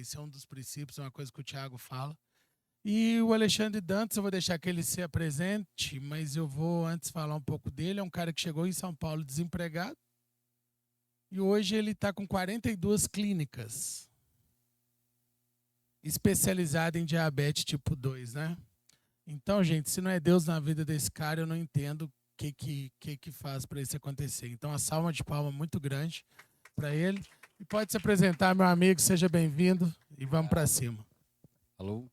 Esse é um dos princípios, é uma coisa que o Thiago fala. E o Alexandre Dantas, eu vou deixar que ele se apresente, mas eu vou antes falar um pouco dele. É um cara que chegou em São Paulo desempregado e hoje ele está com 42 clínicas especializadas em diabetes tipo 2, né? Então, gente, se não é Deus na vida desse cara, eu não entendo o que faz para isso acontecer. Então, a salva de palma muito grande para ele. E pode se apresentar, meu amigo, seja bem-vindo e vamos para cima. Alô?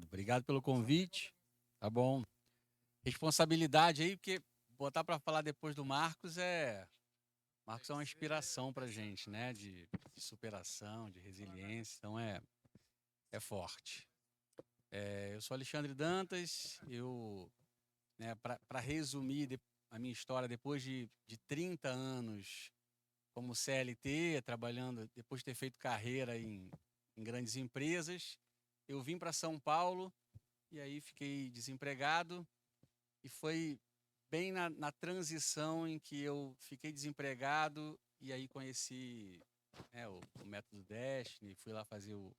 Obrigado pelo convite. Tá bom. Responsabilidade aí, porque botar para falar depois do Marcos Marcos é uma inspiração pra gente, né? De superação, de resiliência, então é forte. Eu sou Alexandre Dantas, né, para resumir a minha história, depois de 30 anos como CLT, trabalhando, depois de ter feito carreira em grandes empresas, eu vim para São Paulo e aí fiquei desempregado e foi bem na transição em que eu fiquei desempregado e aí conheci, né, o método Destiny, fui lá fazer o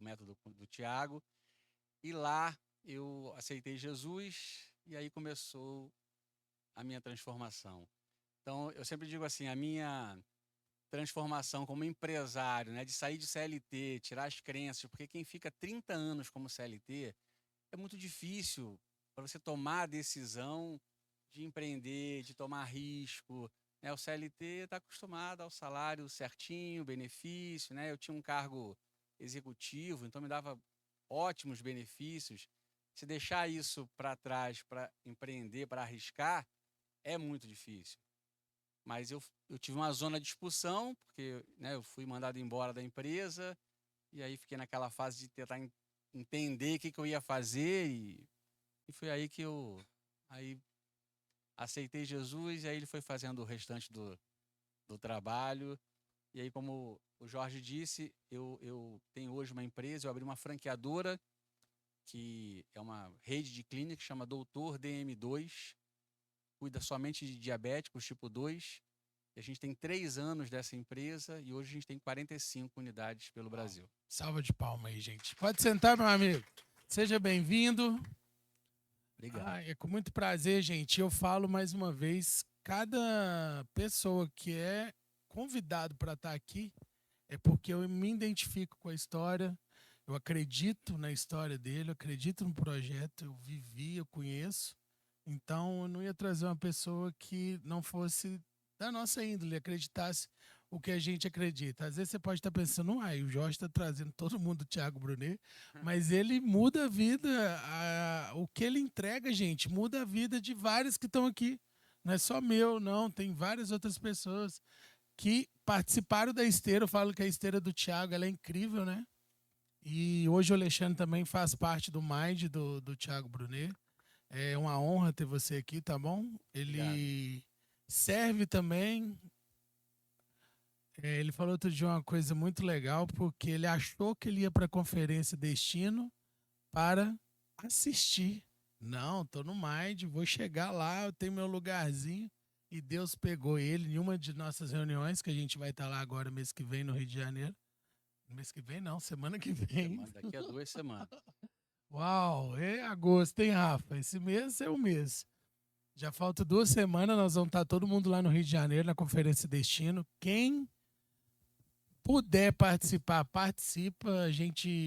método do Thiago e lá eu aceitei Jesus e aí começou a minha transformação. Então, eu sempre digo assim, a minha transformação como empresário, né, de sair de CLT, tirar as crenças, porque quem fica 30 anos como CLT é muito difícil para você tomar a decisão de empreender, de tomar risco, né? O CLT está acostumado ao salário certinho, benefício, né? Eu tinha um cargo executivo, então me dava ótimos benefícios. Se deixar isso para trás para empreender, para arriscar, é muito difícil. Mas eu tive uma zona de expulsão, porque, né, eu fui mandado embora da empresa, e aí fiquei naquela fase de tentar entender o que eu ia fazer, e foi aí que eu aí aceitei Jesus, e aí ele foi fazendo o restante do trabalho. E aí, como o Jorge disse, eu tenho hoje uma empresa, eu abri uma franqueadora, que é uma rede de clínica que chama Doutor DM2, cuida somente de diabéticos tipo 2. E a gente tem 3 anos dessa empresa e hoje a gente tem 45 unidades pelo Brasil. Salva de palma aí, gente. Pode sentar, meu amigo. Seja bem-vindo. Obrigado. É com muito prazer, gente. Eu falo mais uma vez, cada pessoa que é convidado para estar aqui é porque eu me identifico com a história, eu acredito na história dele, eu acredito no projeto, eu vivi, eu conheço. Então, eu não ia trazer uma pessoa que não fosse da nossa índole, acreditasse o que a gente acredita. Às vezes você pode estar pensando, o Jorge está trazendo todo mundo do Thiago Brunet, mas ele muda a vida, o que ele entrega, gente, muda a vida de vários que estão aqui. Não é só meu, não, tem várias outras pessoas que participaram da esteira. Eu falo que a esteira do Thiago ela é incrível, né? E hoje o Alexandre também faz parte do Mind do Thiago Brunet. É uma honra ter você aqui, tá bom? Ele Obrigado. serve também. Ele falou outro dia uma coisa muito legal, porque ele achou que ele ia para a conferência Destino para assistir. Não, tô no Mind, vou chegar lá, eu tenho meu lugarzinho. E Deus pegou ele em uma de nossas reuniões, que a gente vai estar lá agora mês que vem no Rio de Janeiro. Mês que vem não, semana que vem. Daqui a 2 semanas. Uau, é agosto, hein, Rafa? Esse mês é o mês. Já falta 2 semanas, nós vamos estar todo mundo lá no Rio de Janeiro, na Conferência Destino. Quem puder participar, participa.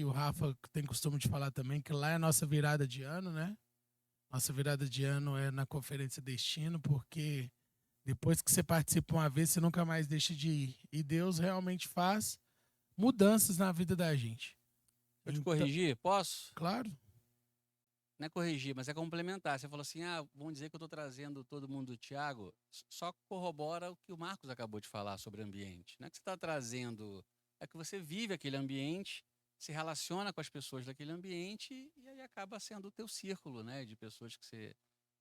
O Rafa tem costume de falar também que lá é a nossa virada de ano, né? Nossa virada de ano é na Conferência Destino, porque depois que você participa uma vez, você nunca mais deixa de ir. E Deus realmente faz mudanças na vida da gente. Eu te Então, corrigir? Posso? claro. Não é corrigir, mas é complementar. Você falou assim, vamos dizer que eu estou trazendo todo mundo do Thiago, só corrobora o que o Marcos acabou de falar sobre ambiente. Não é que você está trazendo, é que você vive aquele ambiente, se relaciona com as pessoas daquele ambiente e aí acaba sendo o teu círculo, né, de pessoas que você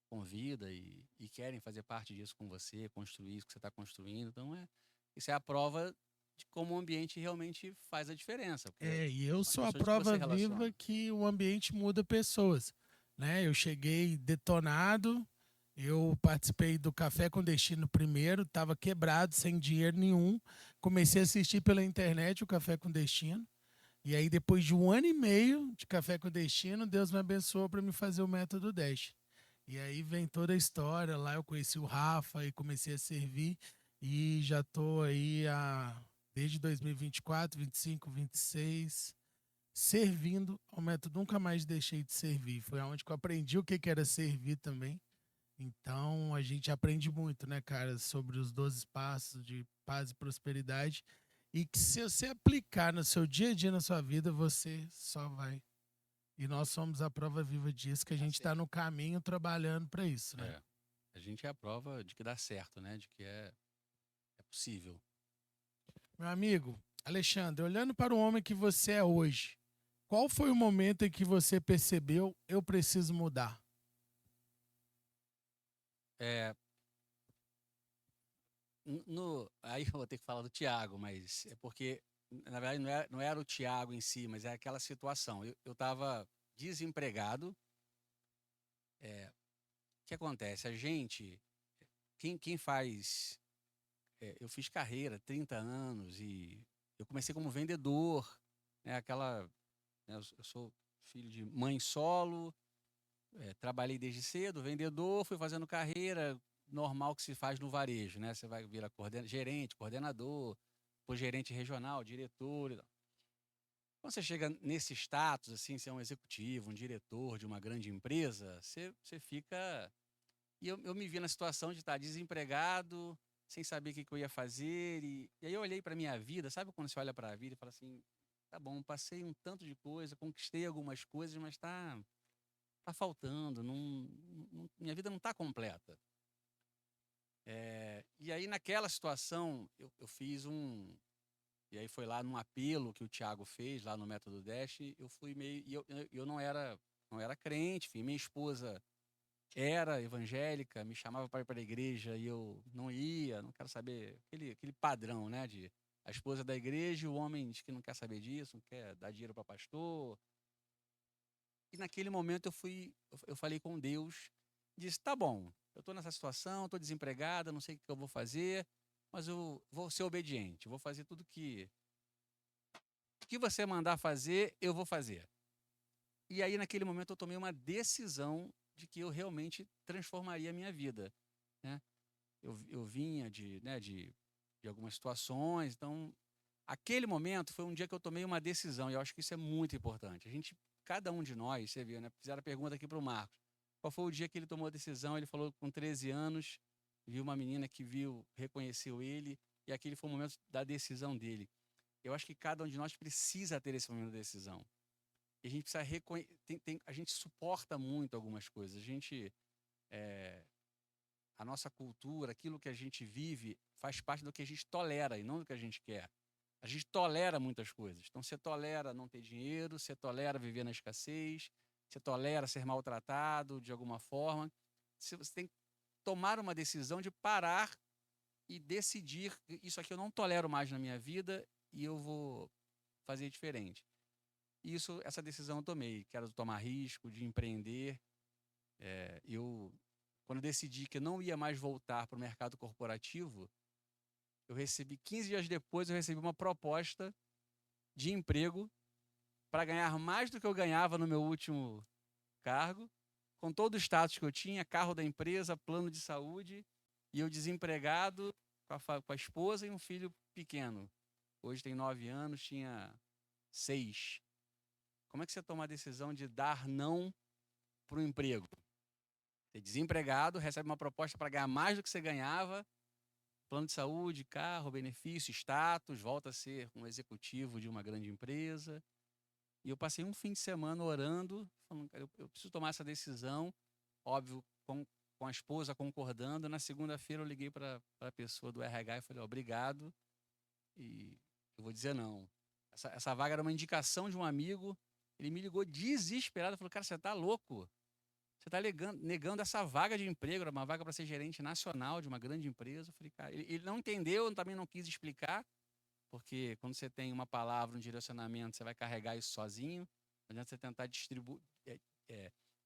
convida e querem fazer parte disso com você, construir isso que você está construindo. Então, isso é a prova de como o ambiente realmente faz a diferença, porque E eu são as sou a pessoas que você prova viva relaciona. que o ambiente muda pessoas, né? Eu cheguei detonado, eu participei do Café com Destino primeiro, estava quebrado, sem dinheiro nenhum. Comecei a assistir pela internet o Café com Destino. E aí, depois de 1 ano e meio de Café com Destino, Deus me abençoou para me fazer o método Dash. E aí vem toda a história. Lá eu conheci o Rafa e comecei a servir. E já tô aí desde 2024, 25, 26, servindo ao método. Nunca mais deixei de servir. Foi onde que eu aprendi o que que era servir também. Então a gente aprende muito, né, cara, sobre os 12 passos de paz e prosperidade. E que se você aplicar no seu dia a dia, na sua vida, você só vai. E nós somos a prova viva disso, que a Dá gente está certo. no caminho trabalhando para isso, né? É. A gente é a prova de que dá certo, né? De que é possível. Meu amigo, Alexandre, olhando para o homem que você é hoje, qual foi o momento em que você percebeu eu preciso mudar? É, aí eu vou ter que falar do Tiago, mas é porque, na verdade, não era o Tiago em si, mas é aquela situação. Eu estava desempregado. O que acontece? A gente, quem faz. Eu fiz carreira, 30 anos, e eu comecei como vendedor, né? Eu sou filho de mãe solo, trabalhei desde cedo, vendedor, fui fazendo carreira normal que se faz no varejo, né? Você vai virar gerente, coordenador, depois gerente regional, diretor. E tal. Quando você chega nesse status, assim, você é um executivo, um diretor de uma grande empresa, você fica. E eu me vi na situação de estar desempregado, sem saber o que eu ia fazer. E aí eu olhei para minha vida, sabe quando você olha para a vida e fala assim: tá bom, passei um tanto de coisa, conquistei algumas coisas, mas tá faltando, minha vida não está completa. E aí, naquela situação, eu fiz um. E aí foi lá num apelo que o Thiago fez, lá no Método Dash, eu fui meio. E eu não era crente, enfim, minha esposa era evangélica, me chamava para ir para a igreja e eu não ia, não quero saber. Aquele padrão, né? De a esposa da igreja e o homem diz que não quer saber disso, não quer dar dinheiro para pastor. E naquele momento eu falei com Deus, disse: tá bom, eu estou nessa situação, estou desempregada, não sei o que eu vou fazer, mas eu vou ser obediente, vou fazer tudo que você mandar fazer, eu vou fazer. E aí, naquele momento, eu tomei uma decisão de que eu realmente transformaria a minha vida, né? Eu vinha de algumas situações, então, aquele momento foi um dia que eu tomei uma decisão, e eu acho que isso é muito importante. Cada um de nós, você viu, né? Fizeram a pergunta aqui para o Marcos. Qual foi o dia que ele tomou a decisão? Ele falou com 13 anos, viu uma menina que reconheceu ele, e aquele foi o momento da decisão dele. Eu acho que cada um de nós precisa ter esse momento de decisão. E a gente precisa reconhecer. A gente suporta muito algumas coisas. A nossa cultura, aquilo que a gente vive, faz parte do que a gente tolera e não do que a gente quer. A gente tolera muitas coisas. Então, você tolera não ter dinheiro, você tolera viver na escassez, você tolera ser maltratado de alguma forma. Você tem que tomar uma decisão de parar e decidir: isso aqui eu não tolero mais na minha vida e eu vou fazer diferente. Essa decisão eu tomei, que era de tomar risco, de empreender. Quando eu decidi que eu não ia mais voltar para o mercado corporativo, 15 dias depois, eu recebi uma proposta de emprego para ganhar mais do que eu ganhava no meu último cargo, com todo o status que eu tinha, carro da empresa, plano de saúde, e eu desempregado, com a esposa e um filho pequeno. Hoje tem 9 anos, tinha 6. Como é que você toma a decisão de dar não para o emprego? Você é desempregado, recebe uma proposta para ganhar mais do que você ganhava, plano de saúde, carro, benefício, status, volta a ser um executivo de uma grande empresa. E eu passei um fim de semana orando, falando: cara, eu preciso tomar essa decisão, óbvio, com a esposa concordando. Na segunda-feira eu liguei para a pessoa do RH e falei: obrigado, e eu vou dizer não. Essa vaga era uma indicação de um amigo, ele me ligou desesperado, falou: cara, você está louco? Você está negando essa vaga de emprego, era uma vaga para ser gerente nacional de uma grande empresa. Eu falei: cara, ele não entendeu, também não quis explicar, porque quando você tem uma palavra, um direcionamento, você vai carregar isso sozinho. Não adianta você tentar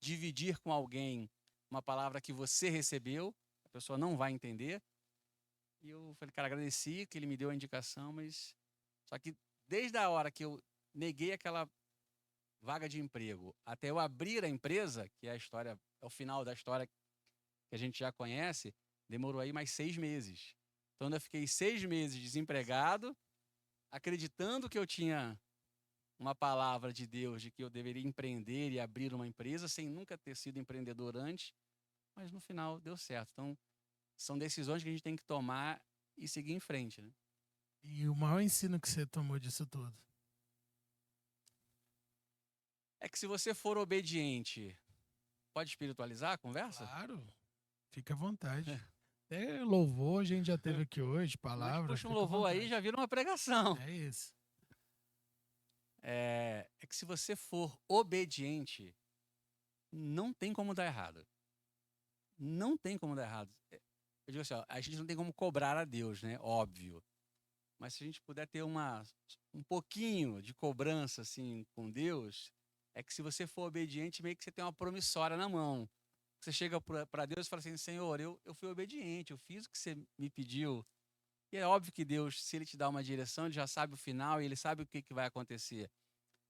dividir com alguém uma palavra que você recebeu, a pessoa não vai entender. E eu falei: cara, agradeci que ele me deu a indicação, mas só que desde a hora que eu neguei aquela vaga de emprego até eu abrir a empresa, que é a história, é o final da história que a gente já conhece, demorou aí mais 6 meses. Então, eu fiquei 6 meses desempregado, acreditando que eu tinha uma palavra de Deus de que eu deveria empreender e abrir uma empresa, sem nunca ter sido empreendedor antes, mas no final deu certo. Então, são decisões que a gente tem que tomar e seguir em frente, né? E o maior ensino que você tomou disso tudo? É que se você for obediente, pode espiritualizar a conversa? Claro, fica à vontade. Até louvor a gente já teve aqui hoje, Mas palavra, puxa um fica à louvor aí, já vontade. vira uma pregação. É isso. É que se você for obediente, não tem como dar errado. Não tem como dar errado. Eu digo assim, ó, a gente não tem como cobrar a Deus, né? Óbvio. Mas se a gente puder ter um pouquinho de cobrança assim com Deus, é que se você for obediente, meio que você tem uma promissória na mão. Você chega para Deus e fala assim, Senhor, eu fui obediente, eu fiz o que você me pediu. E é óbvio que Deus, se Ele te dá uma direção, Ele já sabe o final e Ele sabe o que vai acontecer.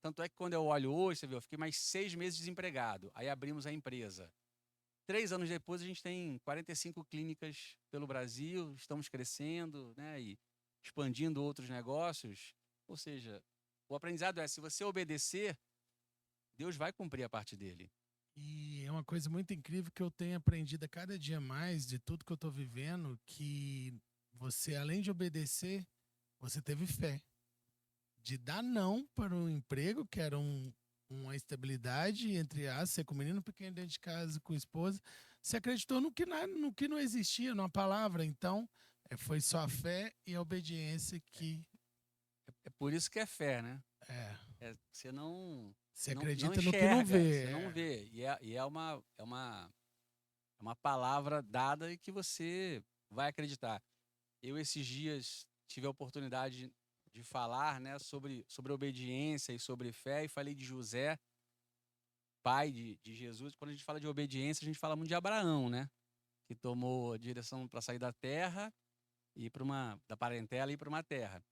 Tanto é que quando eu olho hoje, você vê, eu fiquei mais 6 meses desempregado. Aí abrimos a empresa. 3 anos depois, a gente tem 45 clínicas pelo Brasil, estamos crescendo, né, e expandindo outros negócios. Ou seja, o aprendizado é, se você obedecer, Deus vai cumprir a parte dele. E é uma coisa muito incrível que eu tenho aprendido a cada dia mais de tudo que eu estou vivendo, que você, além de obedecer, você teve fé. De dar não para um emprego, que era uma estabilidade, entre aspas, ser com o menino pequeno dentro de casa, com a esposa. Você acreditou no que não existia, numa palavra. Então, foi só a fé e a obediência que. É por isso que é fé, né? É, Você não, você não acredita no que não enxerga, vê. você não vê. É uma palavra dada e que você vai acreditar. Eu, esses dias, tive a oportunidade de falar, né, sobre obediência e sobre fé, e falei de José, pai de Jesus. Quando a gente fala de obediência, a gente fala muito de Abraão, né? Que tomou a direção para sair da terra e ir da parentela e ir para uma terra.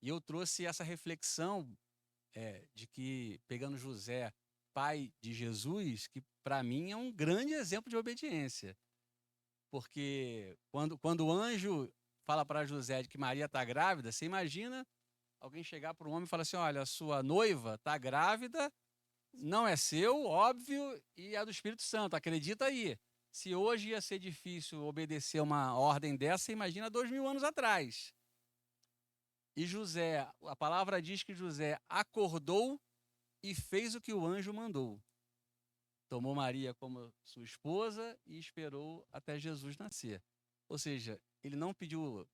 E eu trouxe essa reflexão de que, pegando José, pai de Jesus, que para mim é um grande exemplo de obediência. Porque quando o anjo fala para José de que Maria está grávida, você imagina alguém chegar para um homem e falar assim: olha, a sua noiva está grávida, não é seu, óbvio, e é do Espírito Santo, acredita aí. Se hoje ia ser difícil obedecer uma ordem dessa, imagina 2000 anos atrás. E José, a palavra diz que José acordou e fez o que o anjo mandou. Tomou Maria como sua esposa e esperou até Jesus nascer. Ou seja, ele não pediu.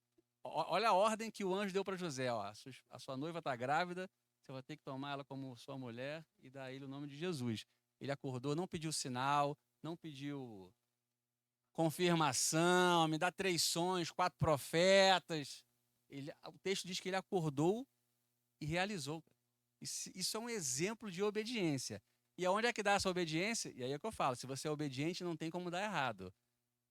Olha a ordem que o anjo deu para José: ó, a sua noiva está grávida, você vai ter que tomar ela como sua mulher e dar a ele o nome de Jesus. Ele acordou, não pediu sinal, não pediu confirmação, me dá 3 sonhos, 4 profetas. O texto diz que ele acordou e realizou. Isso é um exemplo de obediência. E aonde é que dá essa obediência? E aí é que eu falo, se você é obediente, não tem como dar errado.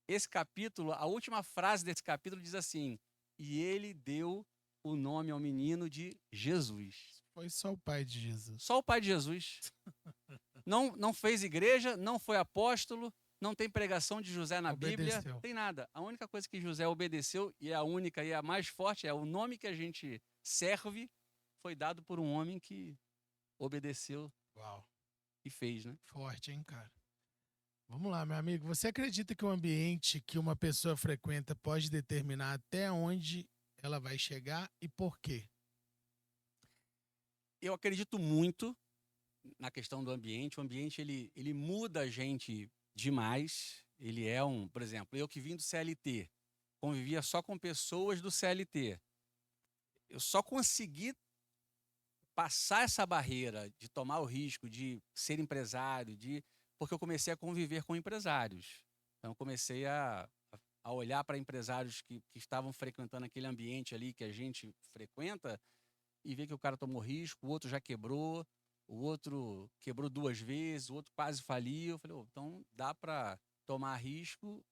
Esse capítulo, a última frase desse capítulo diz assim: e ele deu o nome ao menino de Jesus. Foi só o pai de Jesus. Só o pai de Jesus. Não fez igreja, não foi apóstolo, não tem pregação de José na Bíblia, Obedeceu. tem nada. A única coisa que José obedeceu, e é a única e a mais forte, é o nome que a gente serve, foi dado por um homem que obedeceu Uau. e fez, né? Forte, hein, cara? Vamos lá, meu amigo. Você acredita que o ambiente que uma pessoa frequenta pode determinar até onde ela vai chegar e por quê? Eu acredito muito na questão do ambiente. O ambiente, ele muda a gente demais. Ele é por exemplo, eu que vim do CLT, convivia só com pessoas do CLT. Eu só consegui passar essa barreira de tomar o risco de ser empresário, porque eu comecei a conviver com empresários. Então, eu comecei a olhar para empresários que estavam frequentando aquele ambiente ali que a gente frequenta e ver que o cara tomou risco, o outro já quebrou, o outro quebrou 2 vezes, o outro quase faliu. Eu falei, então dá para tomar risco,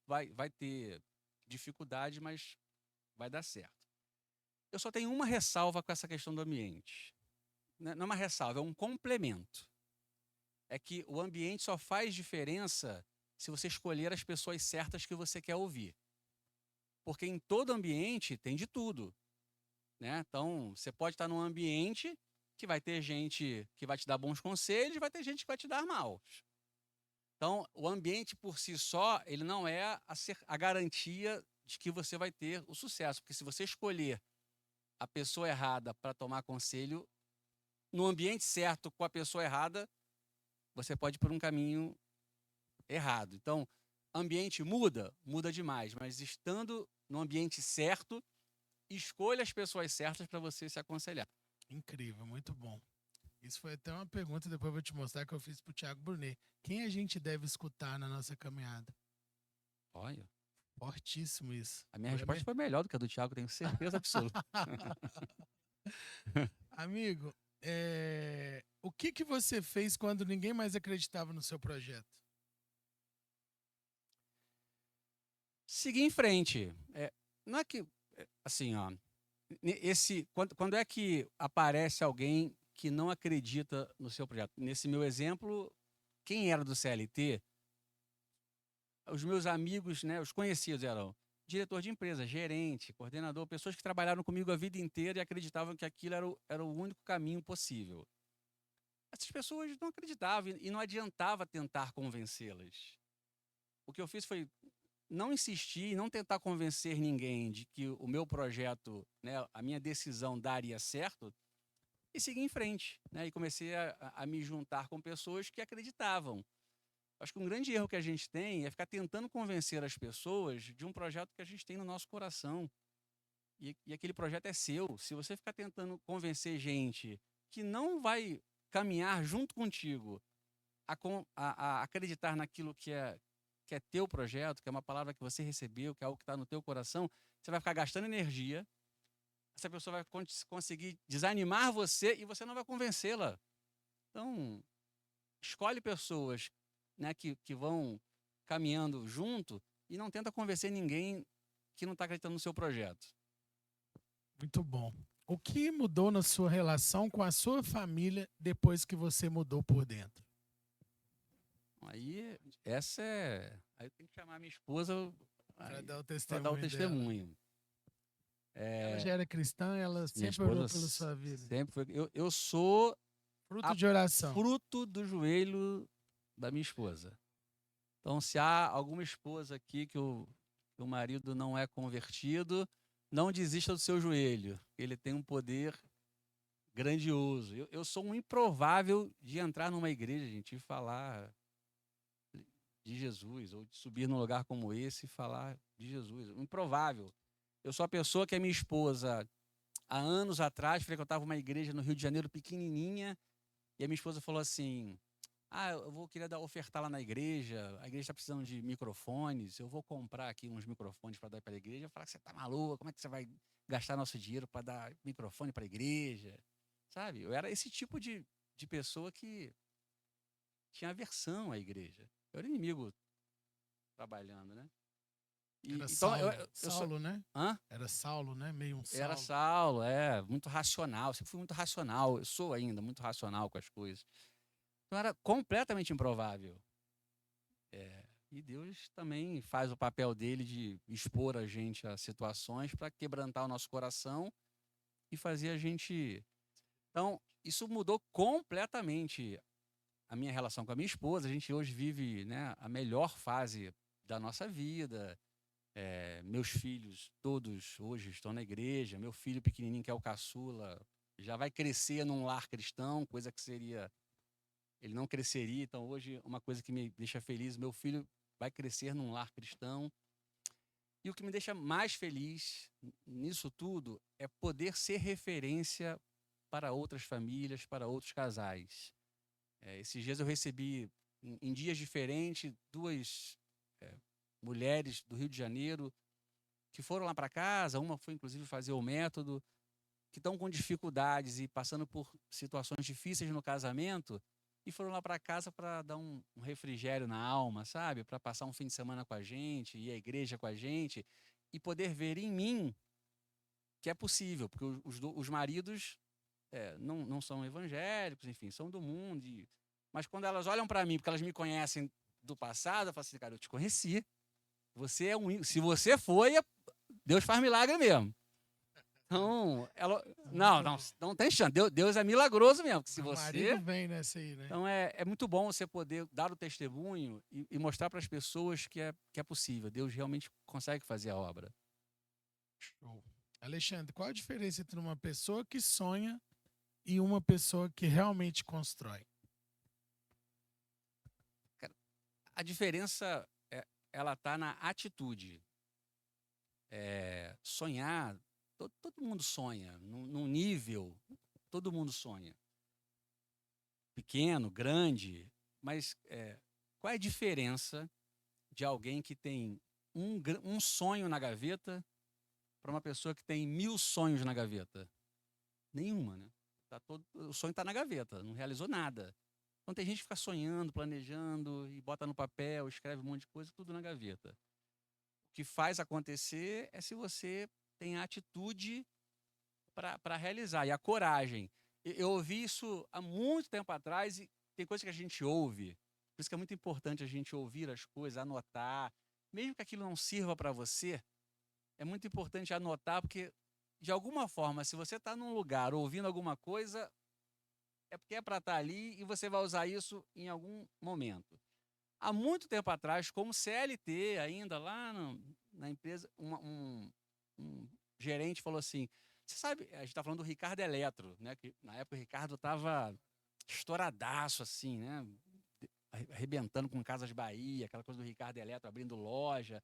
vai ter dificuldade, mas vai dar certo. Eu só tenho uma ressalva com essa questão do ambiente. não é uma ressalva, é um complemento. É que o ambiente só faz diferença se você escolher as pessoas certas que você quer ouvir. Porque em todo ambiente tem de tudo, né? Então, você pode estar num ambiente que vai ter gente que vai te dar bons conselhos, vai ter gente que vai te dar maus. Então, o ambiente por si só, ele não é a garantia de que você vai ter o sucesso. Porque se você escolher a pessoa errada para tomar conselho, no ambiente certo com a pessoa errada, você pode ir por um caminho errado. Então, ambiente muda demais, mas estando no ambiente certo, escolha as pessoas certas para você se aconselhar. Incrível, muito bom. Isso foi até uma pergunta, depois eu vou te mostrar, que eu fiz pro Thiago Brunet. Quem a gente deve escutar na nossa caminhada? Olha, Fortíssimo isso. a minha resposta foi melhor do que a do Thiago, tenho certeza absoluta. Amigo, o que você fez quando ninguém mais acreditava no seu projeto? Seguir em frente. Não é que, assim, ó, quando é que aparece alguém que não acredita no seu projeto? Nesse meu exemplo, quem era do CLT, os meus amigos, né, os conhecidos eram diretor de empresa, gerente, coordenador, pessoas que trabalharam comigo a vida inteira e acreditavam que aquilo era o único caminho possível. Essas pessoas não acreditavam e não adiantava tentar convencê-las. O que eu fiz foi não insistir, não tentar convencer ninguém de que o meu projeto, né, a minha decisão daria certo, e seguir em frente, né? E comecei a me juntar com pessoas que acreditavam. Acho que um grande erro que a gente tem é ficar tentando convencer as pessoas de um projeto que a gente tem no nosso coração. E aquele projeto é seu. Se você ficar tentando convencer gente que não vai caminhar junto contigo a acreditar naquilo que é teu projeto, que é uma palavra que você recebeu, que é algo que está no teu coração, você vai ficar gastando energia, essa pessoa vai conseguir desanimar você e você não vai convencê-la. Então, escolhe pessoas, né, que vão caminhando junto e não tenta convencer ninguém que não está acreditando no seu projeto. Muito bom. O que mudou na sua relação com a sua família depois que você mudou por dentro? Aí, essa é. Aí eu tenho que chamar minha esposa Para dar o para dar o testemunho dela. testemunho. Ela já era cristã, ela Minha sempre orou esposa pela sua vida. sempre foi. Eu sou Fruto de oração. fruto do joelho da minha esposa. Então, se há alguma esposa aqui que o marido não é convertido, não desista do seu joelho. Ele tem um poder grandioso. Eu sou um improvável de entrar numa igreja, gente, e falar de Jesus, ou de subir num lugar como esse e falar de Jesus. Improvável. Eu sou a pessoa que a minha esposa, há anos atrás, frequentava uma igreja no Rio de Janeiro pequenininha, e a minha esposa falou assim: queria ofertar lá na igreja, a igreja está precisando de microfones, eu vou comprar aqui uns microfones para dar para a igreja. Eu falei: você está maluca, como é que você vai gastar nosso dinheiro para dar microfone para a igreja? Sabe, eu era esse tipo de pessoa que tinha aversão à igreja. Eu era inimigo trabalhando, né? Era Então, Saulo, eu Saulo, né? Hã? Era Saulo, né? Meio um Era Saulo. Saulo, muito racional, sempre fui muito racional, eu sou ainda muito racional com as coisas. Então era completamente improvável. E Deus também faz o papel dele de expor a gente a situações para quebrantar o nosso coração e fazer a gente. Então, isso mudou completamente a minha relação com a minha esposa. A gente hoje vive, né, a melhor fase da nossa vida. Meus filhos, todos hoje estão na igreja. Meu filho pequenininho, que é o caçula, já vai crescer num lar cristão, coisa que seria. Ele não cresceria. Então, hoje, uma coisa que me deixa feliz: meu filho vai crescer num lar cristão. E o que me deixa mais feliz nisso tudo é poder ser referência para outras famílias, para outros casais. Esses dias eu recebi, em dias diferentes, duas mulheres do Rio de Janeiro que foram lá para casa. Uma foi, inclusive, fazer o método, que estão com dificuldades e passando por situações difíceis no casamento, e foram lá para casa para dar um refrigério na alma, sabe? Para passar um fim de semana com a gente, ir à igreja com a gente, e poder ver em mim que é possível, porque os maridos não são evangélicos, enfim, são do mundo. Mas quando elas olham para mim, porque elas me conhecem do passado, eu falo assim, cara, eu te conheci. Você é se você foi, Deus faz milagre mesmo. Então, não tem chance. Deus é milagroso mesmo. Se Meu você... marido vem nessa aí, né? Então, é muito bom você poder dar o testemunho e mostrar para as pessoas que é possível. Deus realmente consegue fazer a obra. Show. Alexandre, qual a diferença entre uma pessoa que sonha e uma pessoa que realmente constrói? A diferença, ela está na atitude. Sonhar, todo mundo sonha. Num nível, todo mundo sonha. Pequeno, grande. Mas qual é a diferença de alguém que tem um sonho na gaveta para uma pessoa que tem 1000 sonhos na gaveta? Nenhuma, né? O sonho está na gaveta, não realizou nada. Então tem gente que fica sonhando, planejando e bota no papel, escreve um monte de coisa, tudo na gaveta. O que faz acontecer é se você tem a atitude para realizar e a coragem. Eu ouvi isso há muito tempo atrás e tem coisa que a gente ouve. Por isso que é muito importante a gente ouvir as coisas, anotar. Mesmo que aquilo não sirva para você, é muito importante anotar, porque, de alguma forma, se você está num lugar ouvindo alguma coisa, é porque é para estar ali e você vai usar isso em algum momento. Há muito tempo atrás, como CLT, ainda lá na empresa, um gerente falou assim, você sabe, a gente está falando do Ricardo Eletro, né? Que na época o Ricardo estava estouradaço, assim, né? Arrebentando com Casas Bahia, aquela coisa do Ricardo Eletro, abrindo loja.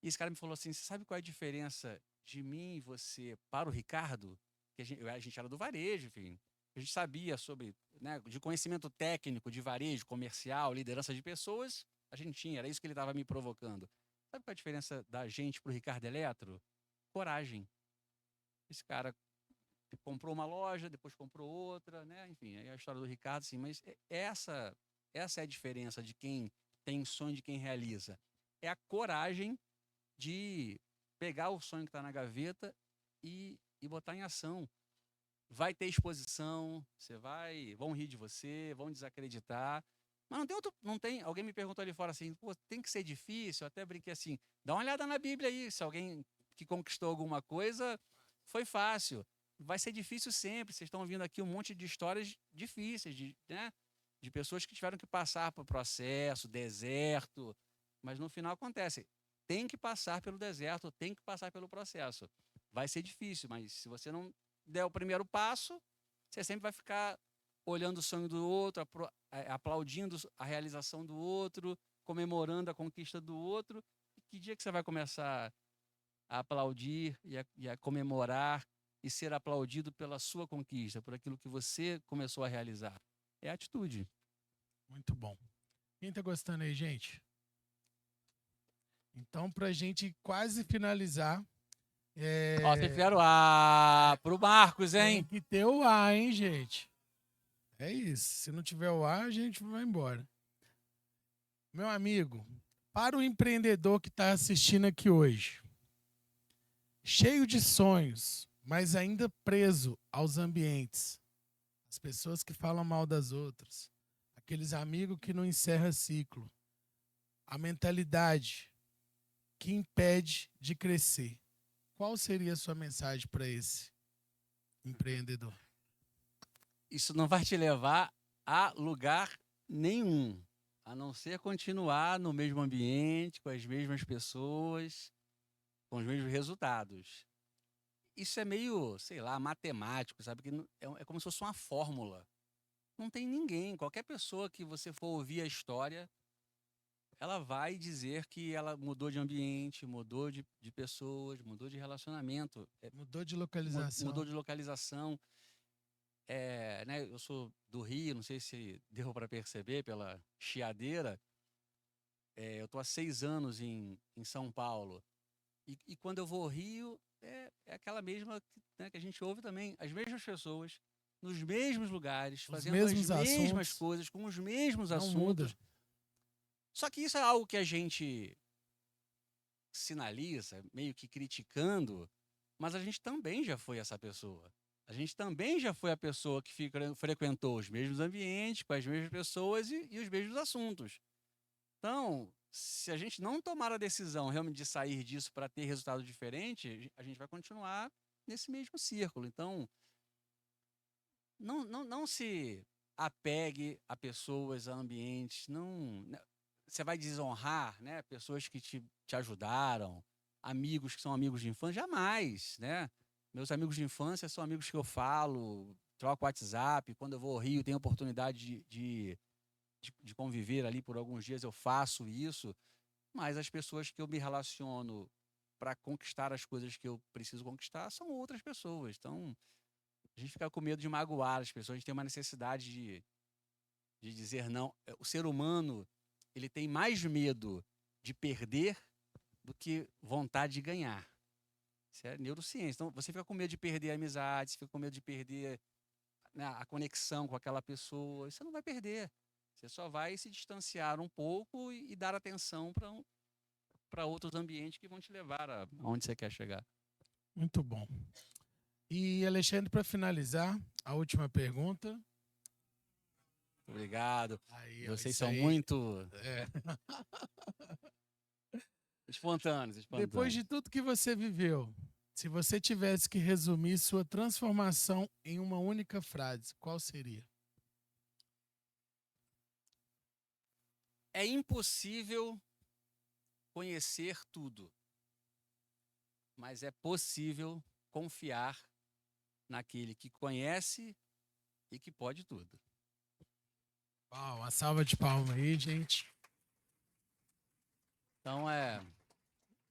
E esse cara me falou assim, você sabe qual é a diferença de mim e você para o Ricardo? Que a gente era do varejo, enfim. A gente sabia sobre, né, de conhecimento técnico, de varejo, comercial, liderança de pessoas, a gente tinha, era isso que ele estava me provocando. Sabe qual é a diferença da gente para o Ricardo Eletro? Coragem. Esse cara comprou uma loja, depois comprou outra, né? Enfim, é a história do Ricardo, sim, mas essa é a diferença de quem tem sonho, de quem realiza. É a coragem de pegar o sonho que está na gaveta e botar em ação. Vai ter exposição, vão rir de você, vão desacreditar. Mas não tem, alguém me perguntou ali fora assim, pô, tem que ser difícil, eu até brinquei assim, dá uma olhada na Bíblia aí, se alguém que conquistou alguma coisa, foi fácil. Vai ser difícil sempre, vocês estão ouvindo aqui um monte de histórias difíceis, né? De pessoas que tiveram que passar por processo, deserto, mas no final acontece, tem que passar pelo deserto, tem que passar pelo processo. Vai ser difícil, mas se você não der o primeiro passo, você sempre vai ficar olhando o sonho do outro, aplaudindo a realização do outro, comemorando a conquista do outro. E que dia que você vai começar a aplaudir e a comemorar e ser aplaudido pela sua conquista, por aquilo que você começou a realizar? É atitude. Muito bom. Quem tá gostando aí, gente? Então, pra gente quase finalizar, Ó, vocês fizeram A pro Marcos, tem hein? que ter o A, hein, gente? É isso. Se não tiver o A, a gente vai embora. Meu amigo, para o empreendedor que está assistindo aqui hoje, cheio de sonhos, mas ainda preso aos ambientes, as pessoas que falam mal das outras, aqueles amigos que não encerram ciclo, a mentalidade que impede de crescer. Qual seria a sua mensagem para esse empreendedor? Isso não vai te levar a lugar nenhum, a não ser continuar no mesmo ambiente, com as mesmas pessoas, com os mesmos resultados. Isso é meio, sei lá, matemático, sabe? Que é como se fosse uma fórmula. Não tem ninguém, qualquer pessoa que você for ouvir a história, ela vai dizer que ela mudou de ambiente, mudou de pessoas, mudou de relacionamento, Mudou de localização. mudou de localização. Né, eu sou do Rio, não sei se deu para perceber pela chiadeira. Eu estou há 6 anos em São Paulo. E quando eu vou ao Rio, é aquela mesma, né, que a gente ouve também, as mesmas pessoas, nos mesmos lugares, Os fazendo as mesmos mesmas assuntos. coisas, com os mesmos Não muda. assuntos. Só que isso é algo que a gente sinaliza, meio que criticando, mas a gente também já foi essa pessoa. a gente também já foi a pessoa que frequentou os mesmos ambientes, com as mesmas pessoas e os mesmos assuntos. Então, se a gente não tomar a decisão realmente de sair disso para ter resultado diferente, a gente vai continuar nesse mesmo círculo. Então, não se apegue a pessoas, a ambientes, não, você vai desonrar, né, pessoas que te ajudaram, amigos que são amigos de infância, jamais, né? Meus amigos de infância são amigos que eu falo, troco WhatsApp, quando eu vou ao Rio, tenho oportunidade de conviver ali por alguns dias, eu faço isso, mas as pessoas que eu me relaciono para conquistar as coisas que eu preciso conquistar são outras pessoas. Então, a gente fica com medo de magoar as pessoas, a gente tem uma necessidade de dizer não. O ser humano, ele tem mais medo de perder do que vontade de ganhar. Isso é neurociência. Então, você fica com medo de perder a amizade, você fica com medo de perder, né, a conexão com aquela pessoa. Você não vai perder. Você só vai se distanciar um pouco e dar atenção para outros ambientes que vão te levar aonde você quer chegar. Muito bom. E, Alexandre, para finalizar, a última pergunta. Obrigado. Aí, vocês são muito espontâneos. Depois de tudo que você viveu, se você tivesse que resumir sua transformação em uma única frase, qual seria? É impossível conhecer tudo, mas é possível confiar naquele que conhece e que pode tudo. Uau, uma salva de palmas aí, gente. Então,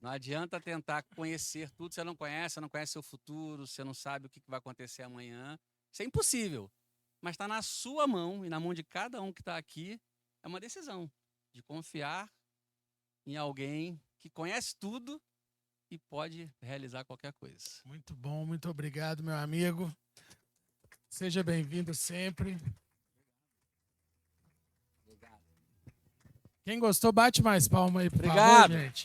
não adianta tentar conhecer tudo, você não conhece seu futuro, você não sabe o que vai acontecer amanhã. Isso é impossível. Mas está na sua mão e na mão de cada um que está aqui, é uma decisão de confiar em alguém que conhece tudo e pode realizar qualquer coisa. Muito bom, muito obrigado, meu amigo. Seja bem-vindo sempre. Obrigado. Quem gostou, bate mais palma aí, por Obrigado. favor, gente.